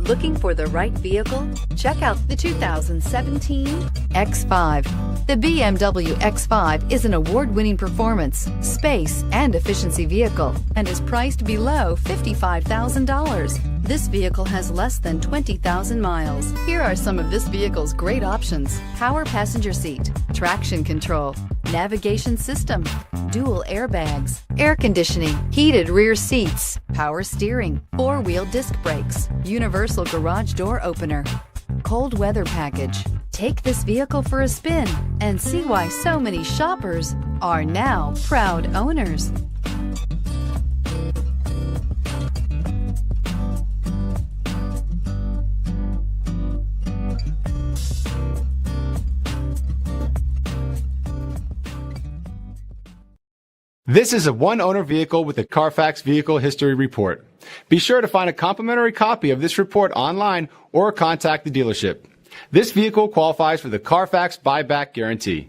Looking for the right vehicle? Check out the 2017 X5. The BMW X5 is an award-winning performance, space, and efficiency vehicle and is priced below $55,000. This vehicle has less than 20,000 miles. Here are some of this vehicle's great options: power passenger seat, traction control, navigation system, dual airbags, air conditioning, heated rear seats, power steering, four-wheel disc brakes, universal garage door opener, cold weather package. Take this vehicle for a spin and see why so many shoppers are now proud owners. This is a one-owner vehicle with a Carfax Vehicle History Report. Be sure to find a complimentary copy of this report online or contact the dealership. This vehicle qualifies for the Carfax Buyback Guarantee.